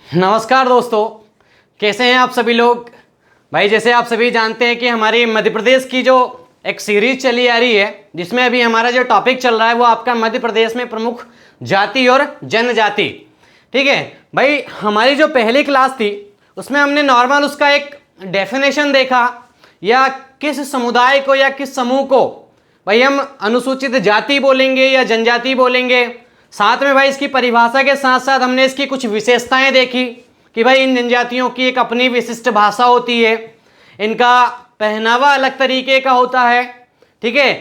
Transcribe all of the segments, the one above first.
नमस्कार दोस्तों, कैसे हैं आप सभी लोग। भाई जैसे आप सभी जानते हैं कि हमारी मध्य प्रदेश की जो एक सीरीज चली आ रही है, जिसमें अभी हमारा जो टॉपिक चल रहा है वो आपका मध्य प्रदेश में प्रमुख जाति और जनजाति। ठीक है भाई, हमारी जो पहली क्लास थी उसमें हमने नॉर्मल उसका एक डेफिनेशन देखा, या किस समुदाय को या किस समूह को भाई हम अनुसूचित जाति बोलेंगे या जनजाति बोलेंगे। साथ में भाई इसकी परिभाषा के साथ साथ हमने इसकी कुछ विशेषताएं देखी कि भाई इन जनजातियों की एक अपनी विशिष्ट भाषा होती है, इनका पहनावा अलग तरीके का होता है। ठीक है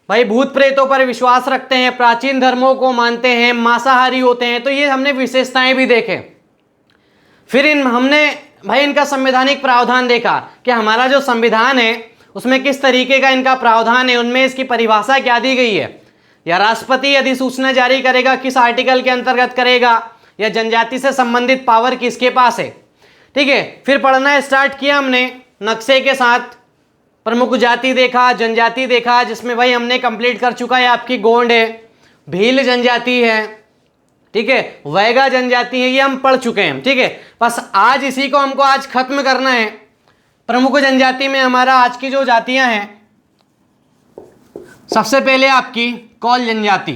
भाई, भूत प्रेतों पर विश्वास रखते हैं, प्राचीन धर्मों को मानते हैं, मांसाहारी होते हैं। तो ये हमने विशेषताएं भी देखे। फिर हमने भाई इनका संवैधानिक प्रावधान देखा कि हमारा जो संविधान है उसमें किस तरीके का इनका प्रावधान है, उनमें इसकी परिभाषा क्या दी गई है, या राष्ट्रपति अधिसूचना जारी करेगा किस आर्टिकल के अंतर्गत करेगा, या जनजाति से संबंधित पावर किसके पास है। ठीक है, फिर पढ़ना स्टार्ट किया हमने नक्शे के साथ। प्रमुख जाति देखा, जनजाति देखा, जिसमें भाई हमने कंप्लीट कर चुका है आपकी गोंड है, भील जनजाति है, ठीक है, वैगा जनजाति है, ये हम पढ़ चुके हैं। ठीक है, बस आज इसी को हमको आज खत्म करना है। प्रमुख जनजाति में हमारा आज की जो जातियां हैं, सबसे पहले आपकी कोल जनजाति।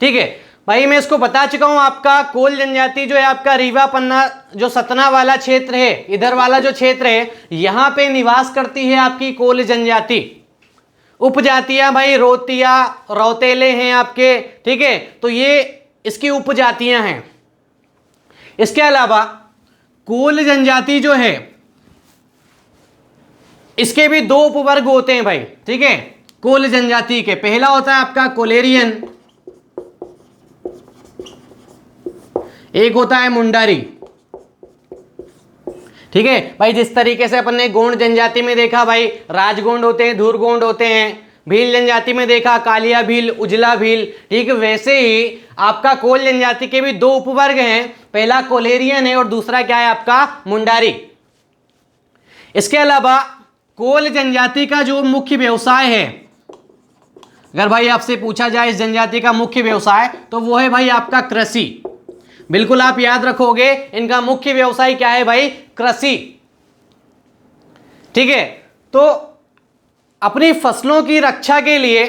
ठीक है भाई, मैं इसको बता चुका हूं। आपका कोल जनजाति जो है आपका रीवा पन्ना जो सतना वाला क्षेत्र है, इधर वाला जो क्षेत्र है, यहां पे निवास करती है आपकी कोल जनजाति। उपजातियां भाई रोतिया रौतेले हैं आपके। ठीक है, तो ये इसकी उपजातियां हैं। इसके अलावा कोल जनजाति जो है इसके भी दो उपवर्ग होते हैं भाई। ठीक है, कोल जनजाति के पहला होता है आपका कोलेरियन, एक होता है मुंडारी। ठीक है भाई, जिस तरीके से अपन ने गोंड जनजाति में देखा भाई राजगोंड होते हैं, धूर गोंड होते हैं, भील जनजाति में देखा कालिया भील, उजला भील। ठीक, वैसे ही आपका कोल जनजाति के भी दो उपवर्ग हैं, पहला कोलेरियन है और दूसरा क्या है आपका मुंडारी। इसके अलावा कोल जनजाति का जो मुख्य व्यवसाय है, अगर भाई आपसे पूछा जाए इस जनजाति का मुख्य व्यवसाय, तो वो है भाई आपका कृषि। बिल्कुल आप याद रखोगे, इनका मुख्य व्यवसाय क्या है भाई, कृषि। ठीक है, तो अपनी फसलों की रक्षा के लिए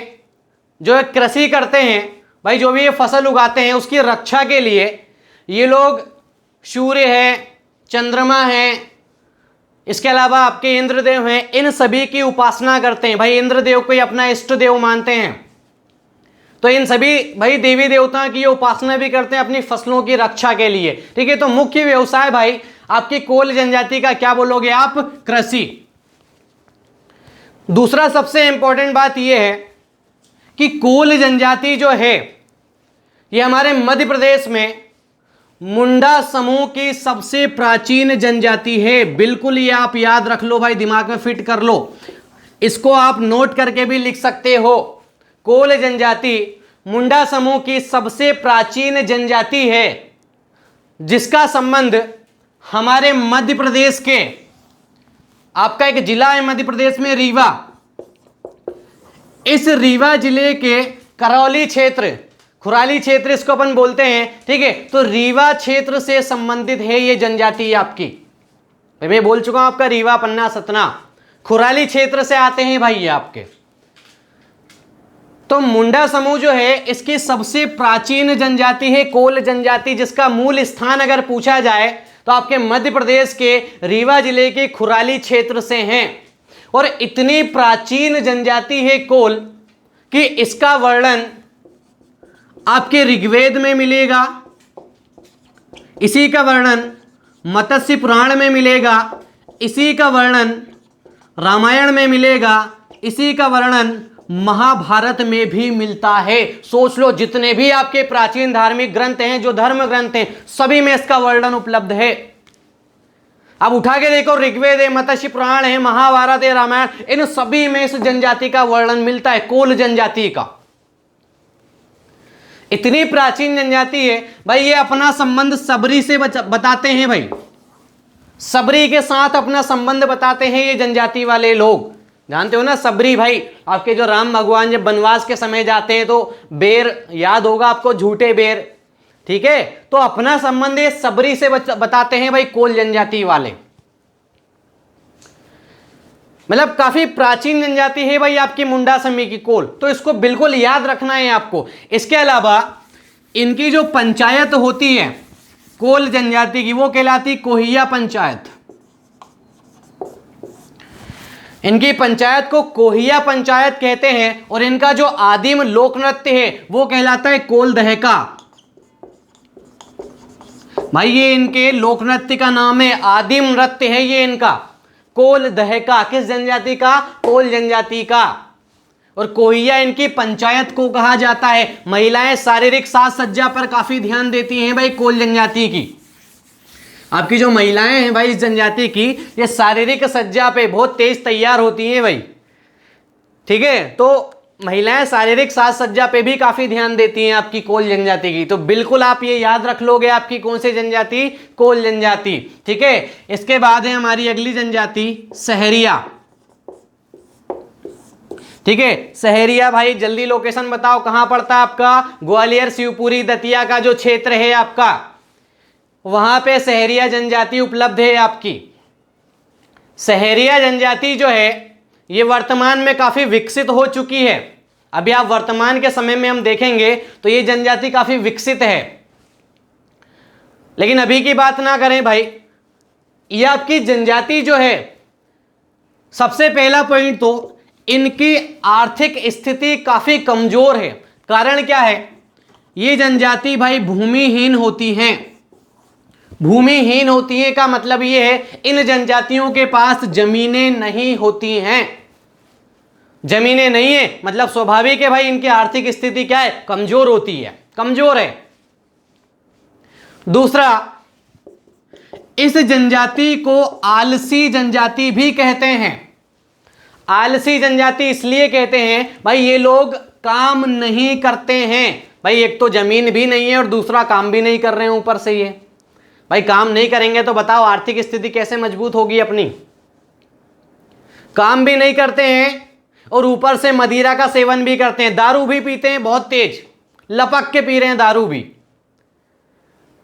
जो कृषि करते हैं भाई, जो भी ये फसल उगाते हैं उसकी रक्षा के लिए ये लोग सूर्य है, चंद्रमा है, इसके अलावा आपके इंद्रदेव हैं, इन सभी की उपासना करते हैं। भाई इंद्रदेव को ही अपना इष्ट देव मानते हैं, तो इन सभी भाई देवी देवताओं की उपासना भी करते हैं अपनी फसलों की रक्षा के लिए। ठीक है, तो मुख्य व्यवसाय भाई आपकी कोल जनजाति का क्या बोलोगे आप, कृषि। दूसरा सबसे इंपॉर्टेंट बात यह है कि कोल जनजाति जो है ये हमारे मध्य प्रदेश में मुंडा समूह की सबसे प्राचीन जनजाति है। बिल्कुल ये आप याद रख लो भाई, दिमाग में फिट कर लो, इसको आप नोट करके भी लिख सकते हो। कोल जनजाति मुंडा समूह की सबसे प्राचीन जनजाति है, जिसका संबंध हमारे मध्य प्रदेश के, आपका एक जिला है मध्य प्रदेश में रीवा, इस रीवा जिले के करौली क्षेत्र, खुराली क्षेत्र इसको अपन बोलते हैं। ठीक है, तो रीवा क्षेत्र से संबंधित है ये जनजाति आपकी। मैं बोल चुका हूं आपका रीवा पन्ना सतना खुराली क्षेत्र से आते हैं भाई ये आपके। तो मुंडा समूह जो है इसकी सबसे प्राचीन जनजाति है कोल जनजाति, जिसका मूल स्थान अगर पूछा जाए तो आपके मध्य प्रदेश के रीवा जिले के खुराली क्षेत्र से हैं। और इतनी प्राचीन जनजाति है कोल कि इसका वर्णन आपके ऋग्वेद में मिलेगा, इसी का वर्णन मत्स्य पुराण में मिलेगा, इसी का वर्णन रामायण में मिलेगा, इसी का वर्णन महाभारत में भी मिलता है। सोच लो, जितने भी आपके प्राचीन धार्मिक ग्रंथ हैं, जो धर्म ग्रंथ हैं, सभी में इसका वर्णन उपलब्ध है। अब उठा के देखो, ऋग्वेद है, मत्स्य पुराण है, महाभारत है, रामायण, इन सभी में इस जनजाति का वर्णन मिलता है, कोल जनजाति का। इतनी प्राचीन जनजाति है भाई, ये अपना संबंध सबरी से बताते हैं भाई, सबरी के साथ अपना संबंध बताते हैं ये जनजाति वाले लोग। जानते हो ना सबरी भाई, आपके जो राम भगवान जब वनवास के समय जाते हैं तो बेर याद होगा आपको, झूठे बेर, ठीक है, तो अपना संबंध ये सबरी से बताते हैं भाई कोल जनजाति वाले, मतलब काफी प्राचीन जनजाति है भाई आपकी मुंडा समी की कोल, तो इसको बिल्कुल याद रखना है आपको। इसके अलावा इनकी जो पंचायत होती है कोल जनजाति की वो कहलाती कोहिया पंचायत। इनकी पंचायत को कोहिया पंचायत कहते हैं और इनका जो आदिम लोक नृत्य है वो कहलाता है कोल दहका। भाई ये इनके लोक नृत्य का नाम है, आदिम नृत्य है ये इनका कोल दहका। किस जनजाति का? कोल जनजाति का। और कोहिया इनकी पंचायत को कहा जाता है। महिलाएं शारीरिक साज सज्जा पर काफी ध्यान देती हैं भाई कोल जनजाति की। आपकी जो महिलाएं हैं भाई इस जनजाति की, ये शारीरिक सज्जा पे बहुत तेज तैयार होती हैं भाई, ठीक है, तो महिलाएं शारीरिक साज सज्जा पे भी काफी ध्यान देती हैं आपकी कोल जनजाति की। तो बिल्कुल आप ये याद रख लोगे आपकी कौन सी जनजाति? कोल जनजाति, ठीक है। इसके बाद है हमारी अगली जनजाति सहरिया, ठीक है। सहरिया भाई जल्दी लोकेशन बताओ कहां पड़ता है आपका? ग्वालियर शिवपुरी दतिया का जो क्षेत्र है आपका, वहां पे सहरिया जनजाति उपलब्ध है आपकी। सहरिया जनजाति जो है ये वर्तमान में काफी विकसित हो चुकी है। अभी आप वर्तमान के समय में हम देखेंगे तो ये जनजाति काफी विकसित है, लेकिन अभी की बात ना करें भाई। ये आपकी जनजाति जो है, सबसे पहला पॉइंट तो इनकी आर्थिक स्थिति काफी कमजोर है। कारण क्या है? ये जनजाति भाई भूमिहीन होती हैं। भूमिहीन होती है का मतलब ये है इन जनजातियों के पास जमीनें नहीं होती हैं। जमीनें नहीं है मतलब स्वाभाविक है भाई इनकी आर्थिक स्थिति क्या है? कमजोर होती है, कमजोर है। दूसरा, इस जनजाति को आलसी जनजाति भी कहते हैं। आलसी जनजाति इसलिए कहते हैं भाई ये लोग काम नहीं करते हैं। भाई एक तो जमीन भी नहीं है और दूसरा काम भी नहीं कर रहे हैं ऊपर से। ये भाई काम नहीं करेंगे तो बताओ आर्थिक स्थिति कैसे मजबूत होगी अपनी? काम भी नहीं करते हैं और ऊपर से मदिरा का सेवन भी करते हैं, दारू भी पीते हैं, बहुत तेज लपक के पी रहे हैं दारू भी,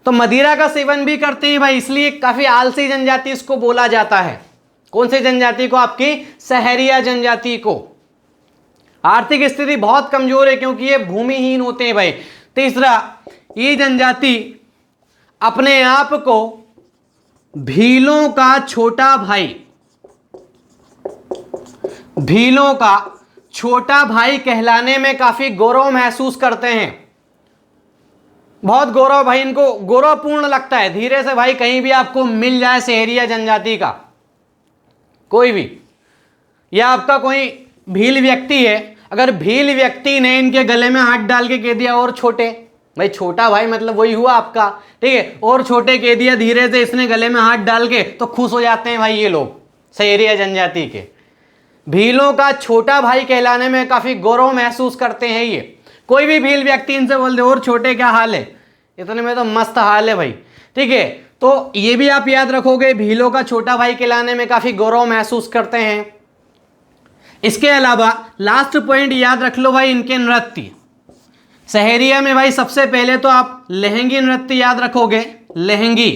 तो मदिरा का सेवन भी करते हैं भाई, इसलिए काफी आलसी जनजाति इसको बोला जाता है। कौन सी जनजाति को? आपकी सहरिया जनजाति को। आर्थिक स्थिति बहुत कमजोर है क्योंकि ये भूमिहीन होते हैं भाई। तीसरा, ये जनजाति अपने आप को भीलों का छोटा भाई, भीलों का छोटा भाई कहलाने में काफी गौरव महसूस करते हैं। बहुत गौरव भाई, इनको गौरवपूर्ण लगता है। धीरे से भाई कहीं भी आपको मिल जाए सहरिया जनजाति का कोई भी, या आपका कोई भील व्यक्ति है, अगर भील व्यक्ति ने इनके गले में हाथ डाल के कह दिया और छोटे, भाई छोटा भाई मतलब वही हुआ आपका, ठीक है, और छोटे कह दिया धीरे से इसने गले में हाथ डाल के, तो खुश हो जाते हैं भाई ये लोग सहरिया जनजाति के। भीलों का छोटा भाई कहलाने में काफी गौरव महसूस करते हैं ये। कोई भी भील व्यक्ति इनसे बोल दे और छोटे क्या हाल है, इतने में तो मस्त हाल है भाई, ठीक है। तो ये भी आप याद रखोगे, भीलों का छोटा भाई कहलाने में काफी गौरव महसूस करते हैं। इसके अलावा लास्ट पॉइंट याद रख लो भाई, इनके नृत्य। सहरिया में भाई सबसे पहले तो आप लहंगी नृत्य याद रखोगे, लहंगी,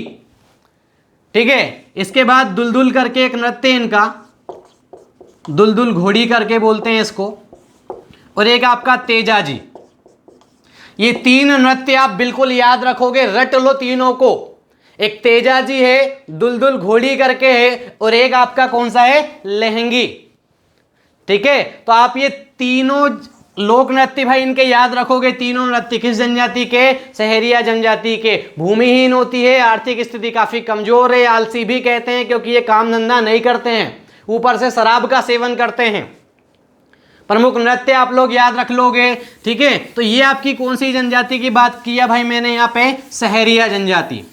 ठीक है। इसके बाद दुलदुल करके एक नृत्य इनका, दुलदुल घोड़ी करके बोलते हैं इसको, और एक आपका तेजाजी। ये तीन नृत्य आप बिल्कुल याद रखोगे, रट लो तीनों को। एक तेजाजी है, दुलदुल घोड़ी करके है, और एक आपका कौन सा है? लहंगी, ठीक है। तो आप ये तीनों लोक नृत्य भाई इनके याद रखोगे। तीनों नृत्य किस जनजाति के? सहरिया जनजाति के। भूमिहीन होती है, आर्थिक स्थिति काफी कमजोर है, आलसी भी कहते हैं क्योंकि ये काम धंधा नहीं करते हैं, ऊपर से शराब का सेवन करते हैं। प्रमुख नृत्य आप लोग याद रख लोगे, ठीक है। तो ये आपकी कौन सी जनजाति की बात किया भाई मैंने यहाँ पे? सहरिया जनजाति।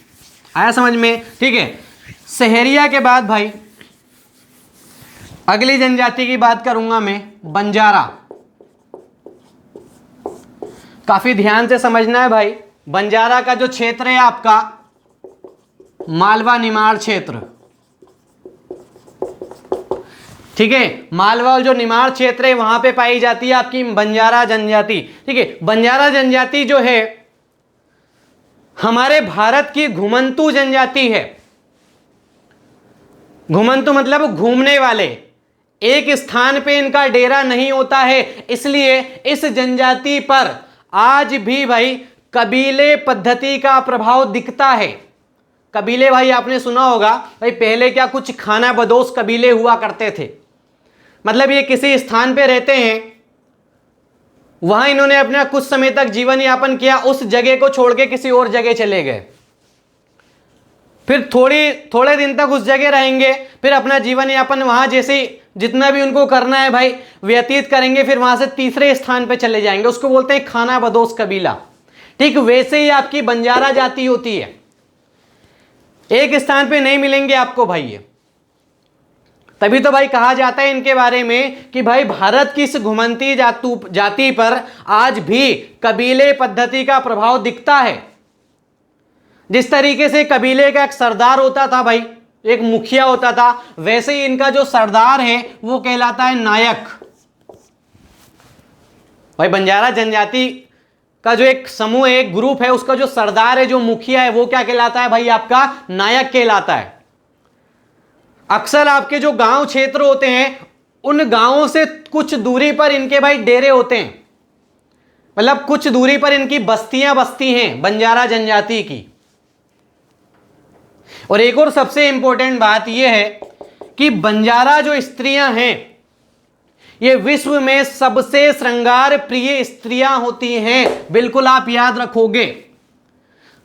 आया समझ में, ठीक है। सहरिया के बाद भाई अगली जनजाति की बात करूंगा मैं, बंजारा। काफी ध्यान से समझना है भाई। बंजारा का जो क्षेत्र है आपका मालवा निमाड़ क्षेत्र, ठीक है। मालवा जो निमाड़ क्षेत्र है वहां पे पाई जाती है आपकी बंजारा जनजाति, ठीक है। बंजारा जनजाति जो है हमारे भारत की घुमंतू जनजाति है। घुमंतू मतलब घूमने वाले, एक स्थान पे इनका डेरा नहीं होता है, इसलिए इस जनजाति पर आज भी भाई कबीले पद्धति का प्रभाव दिखता है। कबीले भाई आपने सुना होगा भाई, पहले क्या कुछ खाना बदोश कबीले हुआ करते थे। मतलब ये किसी स्थान पे रहते हैं, वहां इन्होंने अपना कुछ समय तक जीवन यापन किया, उस जगह को छोड़ के किसी और जगह चले गए, फिर थोड़े दिन तक उस जगह रहेंगे, फिर अपना जीवन यापन वहां जैसे जितना भी उनको करना है भाई व्यतीत करेंगे, फिर वहां से तीसरे स्थान पे चले जाएंगे, उसको बोलते हैं खाना बदोश कबीला। ठीक वैसे ही आपकी बंजारा जाति होती है, एक स्थान पे नहीं मिलेंगे आपको भाई ये। तभी तो भाई कहा जाता है इनके बारे में कि भाई भारत की इस घुमंती जाति पर आज भी कबीले पद्धति का प्रभाव दिखता है। जिस तरीके से कबीले का एक सरदार होता था भाई, एक मुखिया होता था, वैसे ही इनका जो सरदार है वो कहलाता है नायक। भाई बंजारा जनजाति का जो एक समूह है, एक ग्रुप है, उसका जो सरदार है, जो मुखिया है, वो क्या कहलाता है भाई? आपका नायक कहलाता है। अक्सर आपके जो गांव क्षेत्र होते हैं, उन गांवों से कुछ दूरी पर इनके भाई डेरे होते हैं, मतलब कुछ दूरी पर इनकी बस्तियां बसती हैं बंजारा जनजाति की। और एक और सबसे इंपॉर्टेंट बात यह है कि बंजारा जो स्त्रियां हैं, ये विश्व में सबसे श्रृंगार प्रिय स्त्रियां होती हैं। बिल्कुल आप याद रखोगे,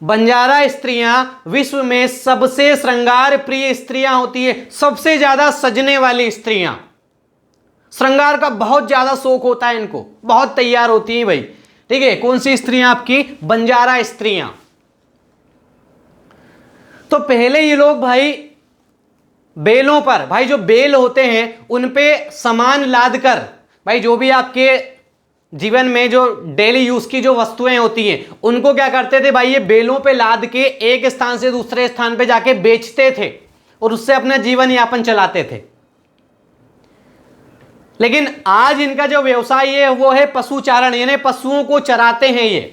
बंजारा स्त्रियां विश्व में सबसे श्रृंगार प्रिय स्त्रियां होती है, सबसे ज्यादा सजने वाली स्त्रियां। श्रृंगार का बहुत ज्यादा शौक होता है इनको, बहुत तैयार होती हैं भाई। ठीक है, कौन सी स्त्रियां? आपकी बंजारा स्त्रियां। तो पहले ये लोग भाई बेलों पर, भाई जो बेल होते हैं उन पे सामान लाद कर, भाई जो भी आपके जीवन में जो डेली यूज की जो वस्तुएं होती हैं उनको क्या करते थे भाई? ये बेलों पे लाद के एक स्थान से दूसरे स्थान पे जाके बेचते थे और उससे अपना जीवन यापन चलाते थे। लेकिन आज इनका जो व्यवसाय है वो है पशुचारण, यानी पशुओं को चराते हैं ये।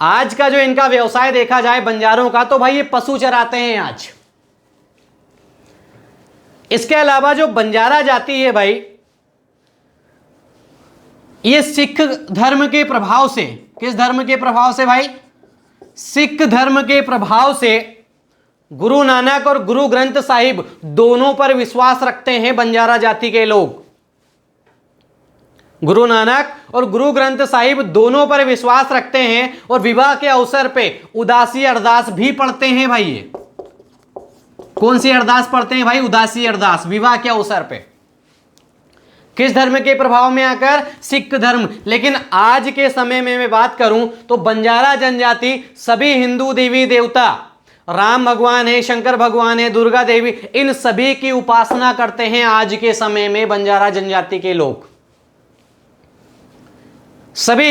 आज का जो इनका व्यवसाय देखा जाए बंजारों का, तो भाई ये पशु चराते हैं आज। इसके अलावा जो बंजारा जाति है भाई, ये सिख धर्म के प्रभाव से, किस धर्म के प्रभाव से भाई? सिख धर्म के प्रभाव से गुरु नानक और गुरु ग्रंथ साहिब दोनों पर विश्वास रखते हैं बंजारा जाति के लोग। गुरु नानक और गुरु ग्रंथ साहिब दोनों पर विश्वास रखते हैं और विवाह के अवसर पे उदासी अरदास भी पढ़ते हैं भाई। ये कौन सी अरदास पढ़ते हैं भाई? उदासी अरदास, विवाह के अवसर पे। किस धर्म के प्रभाव में आकर? सिख धर्म। लेकिन आज के समय में मैं बात करूं तो बंजारा जनजाति सभी हिंदू देवी देवता, राम भगवान है, शंकर भगवान है, दुर्गा देवी, इन सभी की उपासना करते हैं आज के समय में बंजारा जनजाति के लोग। सभी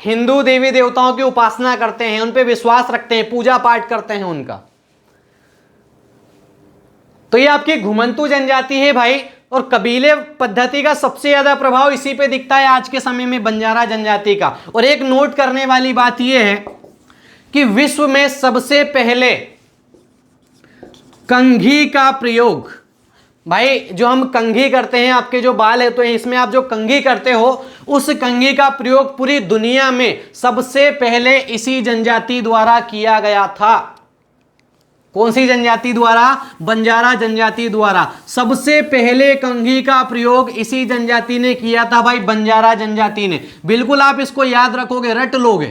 हिंदू देवी देवताओं की उपासना करते हैं, उन पे विश्वास रखते हैं, पूजा पाठ करते हैं उनका। तो ये आपकी घुमंतू जनजाति है भाई, और कबीले पद्धति का सबसे ज्यादा प्रभाव इसी पे दिखता है आज के समय में बंजारा जनजाति का। और एक नोट करने वाली बात यह है कि विश्व में सबसे पहले कंघी का प्रयोग, भाई जो हम कंघी करते हैं, आपके जो बाल है तो इसमें आप जो कंघी करते हो, उस कंघी का प्रयोग पूरी दुनिया में सबसे पहले इसी जनजाति द्वारा किया गया था। कौन सी जनजाति द्वारा? बंजारा जनजाति द्वारा। सबसे पहले कंघी का प्रयोग इसी जनजाति ने किया था भाई, बंजारा जनजाति ने। बिल्कुल आप इसको याद रखोगे, रट लोगे।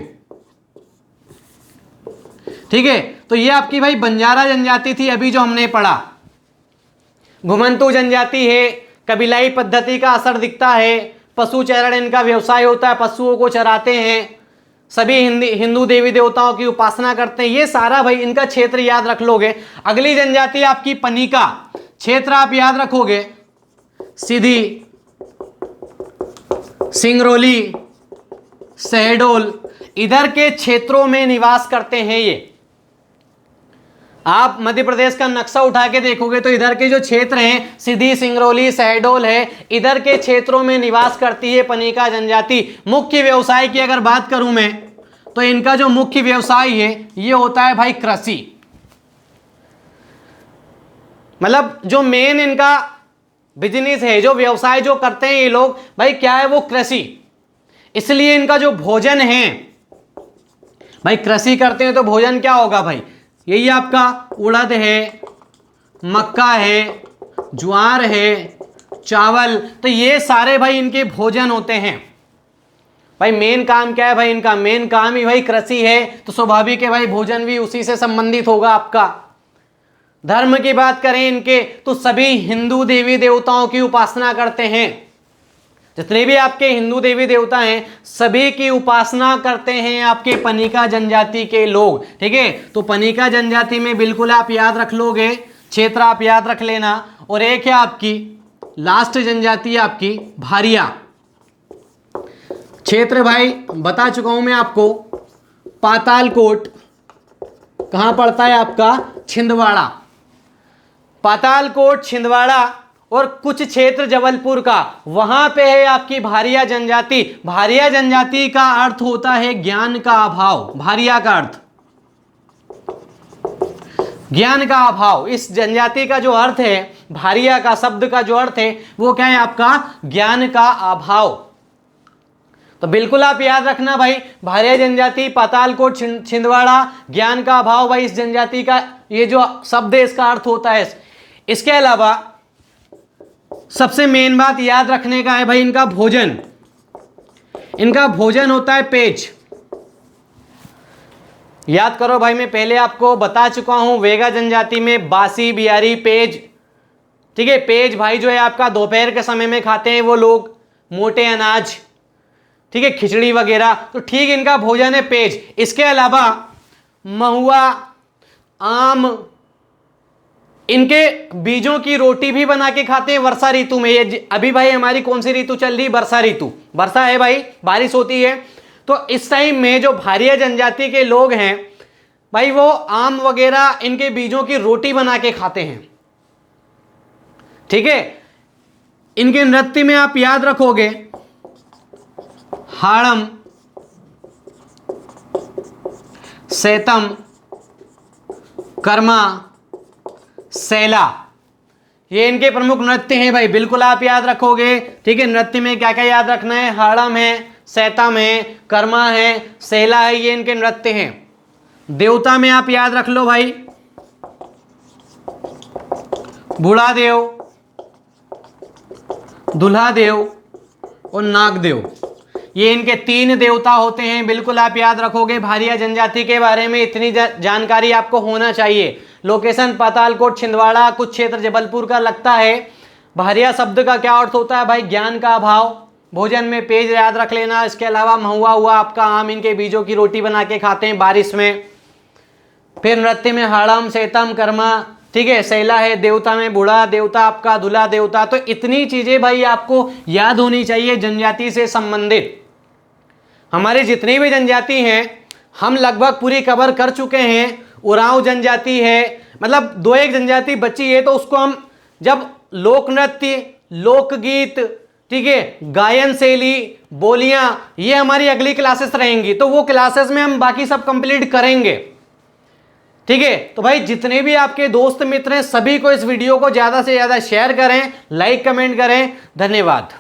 ठीक है, तो ये आपकी भाई बंजारा जनजाति थी अभी जो हमने पढ़ा। घुमंतू जनजाति है, कबीलाई पद्धति का असर दिखता है, पशु चरण इनका व्यवसाय होता है, पशुओं को चराते हैं, सभी हिंदू देवी देवताओं की उपासना करते हैं। ये सारा भाई इनका क्षेत्र याद रख लोगे। अगली जनजाति आपकी पनिका, क्षेत्र आप याद रखोगे, सीधी, सिंगरौली, शहडोल, इधर के क्षेत्रों में निवास करते हैं ये। आप मध्य प्रदेश का नक्शा उठा के देखोगे तो इधर के जो क्षेत्र हैं, सीधी, सिंगरौली, शहडोल है, इधर के क्षेत्रों में निवास करती है पनिका जनजाति। मुख्य व्यवसाय की अगर बात करूं मैं तो इनका जो मुख्य व्यवसाय है ये होता है भाई कृषि। मतलब जो मेन इनका बिजनेस है, जो व्यवसाय जो करते हैं ये लोग भाई क्या है, वो कृषि। इसलिए इनका जो भोजन है भाई, कृषि करते हैं तो भोजन क्या होगा भाई, यही आपका उड़द है, मक्का है, ज्वार है, चावल, तो ये सारे भाई इनके भोजन होते हैं। भाई मेन काम क्या है भाई, इनका मेन काम ही भाई कृषि है, तो स्वाभाविक है भाई भोजन भी उसी से संबंधित होगा आपका। धर्म की बात करें इनके, तो सभी हिंदू देवी देवताओं की उपासना करते हैं। जितने भी आपके हिंदू देवी देवता हैं सभी की उपासना करते हैं आपके पनिका जनजाति के लोग। ठीक है, तो पनिका जनजाति में बिल्कुल आप याद रख लोगे, क्षेत्र आप याद रख लेना। और एक है आपकी लास्ट जनजाति आपकी भारिया। क्षेत्र भाई बता चुका हूं मैं आपको, पातालकोट कहां पड़ता है आपका, छिंदवाड़ा। पातालकोट, छिंदवाड़ा और कुछ क्षेत्र जबलपुर का, वहां पे है आपकी भारिया जनजाति। भारिया जनजाति का अर्थ होता है ज्ञान का अभाव। भारिया का अर्थ ज्ञान का अभाव। इस जनजाति का जो अर्थ है, भारिया का शब्द का जो अर्थ है वो क्या है आपका, ज्ञान का अभाव। तो बिल्कुल आप याद रखना भाई, भारिया जनजाति, पातालकोट, छिंदवाड़ा, ज्ञान का अभाव, भाई इस जनजाति का ये जो शब्द है इसका अर्थ होता है। इसके अलावा सबसे मेन बात याद रखने का है भाई इनका भोजन। इनका भोजन होता है पेज। याद करो भाई, मैं पहले आपको बता चुका हूं वेगा जनजाति में बासी, बिहारी, पेज। ठीक है, पेज भाई जो है आपका दोपहर के समय में खाते हैं वो लोग, मोटे अनाज, ठीक है, खिचड़ी वगैरह। तो ठीक इनका भोजन है पेज। इसके अलावा महुआ, आम, इनके बीजों की रोटी भी बना के खाते हैं वर्षा ऋतु में। ये अभी भाई हमारी कौन सी ऋतु चल रही, वर्षा ऋतु, वर्षा है भाई, बारिश होती है। तो इस टाइम में जो भारिया जनजाति के लोग हैं भाई वो आम वगैरह इनके बीजों की रोटी बना के खाते हैं। ठीक है, इनके नृत्य में आप याद रखोगे हाड़म, सैतम, कर्मा, सैला, ये इनके प्रमुख नृत्य हैं भाई, बिल्कुल आप याद रखोगे। ठीक है, नृत्य में क्या क्या याद रखना है, हाड़म है, सैतम है, कर्मा है, सैला है, ये इनके नृत्य हैं। देवता में आप याद रख लो भाई, बूढ़ा देव, दूल्हा देव और नागदेव, ये इनके 3 देवता होते हैं। बिल्कुल आप याद रखोगे। भारिया जनजाति के बारे में इतनी जानकारी आपको होना चाहिए। लोकेशन पातालकोट, छिंदवाड़ा, कुछ क्षेत्र जबलपुर का लगता है। भारिया शब्द का क्या अर्थ होता है भाई, ज्ञान का अभाव। भोजन में पेज याद रख लेना। इसके अलावा महुआ हुआ आपका आम, इनके बीजों की रोटी बना के खाते हैं बारिश में। फिर नृत्य में हाड़म, सैतम, कर्मा, ठीक है, सैला है। देवता में बूढ़ा देवता आपका, दूल्हा देवता। तो इतनी चीजें भाई आपको याद होनी चाहिए जनजाति से संबंधित। हमारे जितनी भी जनजाति हैं हम लगभग पूरी कवर कर चुके हैं। उरांव जनजाति है, मतलब 2-1 जनजाति बची है, तो उसको हम जब लोक नृत्य, लोकगीत, ठीक है, गायन शैली, बोलियां, ये हमारी अगली क्लासेस रहेंगी, तो वो क्लासेस में हम बाकी सब कंप्लीट करेंगे। ठीक है, तो भाई जितने भी आपके दोस्त मित्र हैं सभी को इस वीडियो को ज़्यादा से ज़्यादा शेयर करें, लाइक कमेंट करें। धन्यवाद।